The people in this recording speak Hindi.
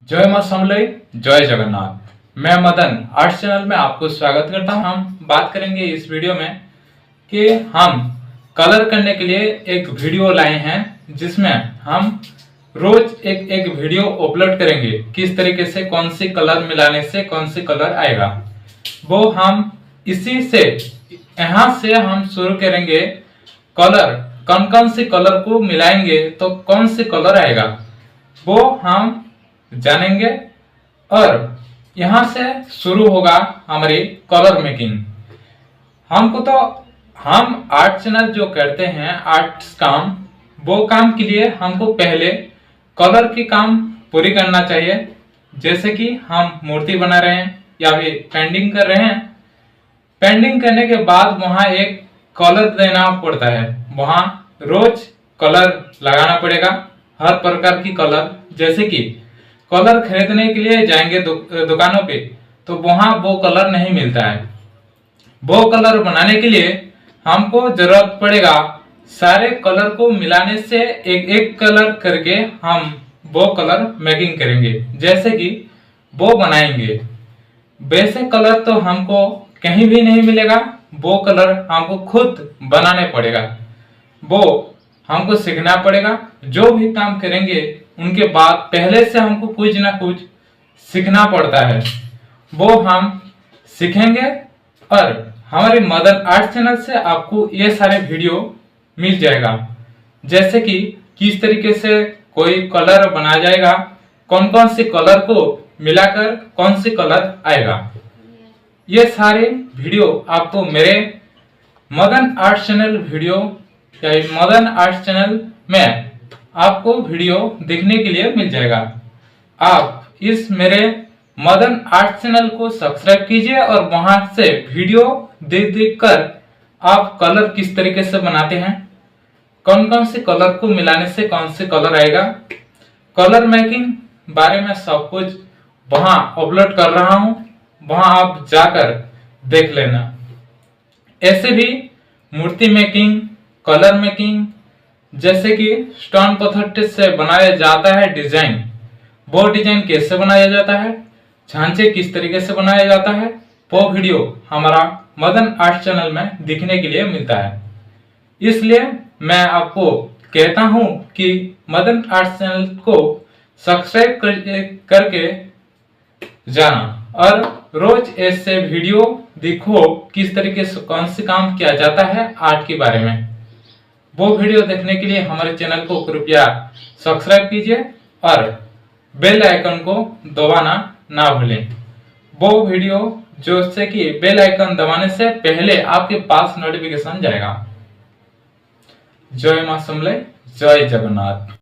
जय मां समलई, जय जगन्नाथ। मैं मदन आर्ट्स चैनल में आपको स्वागत करता हूं। हम बात करेंगे इस वीडियो में कि हम कलर करने के लिए एक वीडियो लाए हैं, जिसमें हम रोज एक एक वीडियो अपलोड करेंगे। किस तरीके से कौन सी कलर मिलाने से कौन सी कलर आएगा, वो हम इसी से यहाँ से हम शुरू करेंगे। कलर कौन कौन सी कलर को मिलाएंगे तो कौन सी कलर आएगा, वो हम जानेंगे। और यहाँ से शुरू होगा हमारी कलर मेकिंग। हमको तो हम आर्ट चैनल जो करते हैं आर्ट्स काम, वो काम के लिए हमको पहले कलर की काम पूरी करना चाहिए। जैसे कि हम मूर्ति बना रहे हैं या फिर पेंटिंग कर रहे हैं, पेंटिंग करने के बाद वहां एक कलर देना पड़ता है। वहां रोज कलर लगाना पड़ेगा, हर प्रकार की कलर। जैसे कि कलर खरीदने के लिए जाएंगे दुकानों पे, तो वहां वो कलर नहीं मिलता है। वो कलर बनाने के लिए हमको जरूरत पड़ेगा सारे कलर को मिलाने से एक एक कलर करके हम वो कलर मेकिंग करेंगे। जैसे कि वो बनाएंगे, वैसे कलर तो हमको कहीं भी नहीं मिलेगा। वो कलर हमको खुद बनाने पड़ेगा, वो हमको सीखना पड़ेगा। जो भी काम करेंगे उनके बाद पहले से हमको कुछ ना कुछ सीखना पड़ता है, वो हम सीखेंगे। और हमारे मदन आर्ट चैनल से आपको ये सारे वीडियो मिल जाएगा। जैसे कि किस तरीके से कोई कलर बना जाएगा, कौन कौन से कलर को मिलाकर कौन सी कलर आएगा, ये सारे वीडियो आपको मेरे मदन आर्ट चैनल वीडियो या मदन आर्ट चैनल में आपको वीडियो देखने के लिए मिल जाएगा। आप इस मेरे मदन आर्ट चैनल को सब्सक्राइब कीजिए और वहां से वीडियो देख देख कर आप कलर किस तरीके से बनाते हैं, कौन कौन से कलर को मिलाने से कौन से कलर आएगा, कलर मेकिंग बारे में सब कुछ वहां अपलोड कर रहा हूं। वहां आप जाकर देख लेना। ऐसे भी मूर्ति मेकिंग, कलर मेकिंग, जैसे कि स्टोन पत्थर से बनाया जाता है डिजाइन, वो डिजाइन कैसे बनाया जाता है, झांचे किस तरीके से बनाया जाता है, वो वीडियो हमारा मदन आर्ट चैनल में दिखने के लिए मिलता है। इसलिए मैं आपको कहता हूं कि मदन आर्ट चैनल को सब्सक्राइब करके जाना और रोज ऐसे वीडियो देखो किस तरीके से कौन से काम किया जाता है आर्ट के बारे में। वो वीडियो देखने के लिए हमारे चैनल को कृपया सब्सक्राइब कीजिए और बेल आइकन को दबाना ना भूलें। वो वीडियो जो से कि बेल आइकन दबाने से पहले आपके पास नोटिफिकेशन जाएगा। जय मां समलई, जय जगन्नाथ।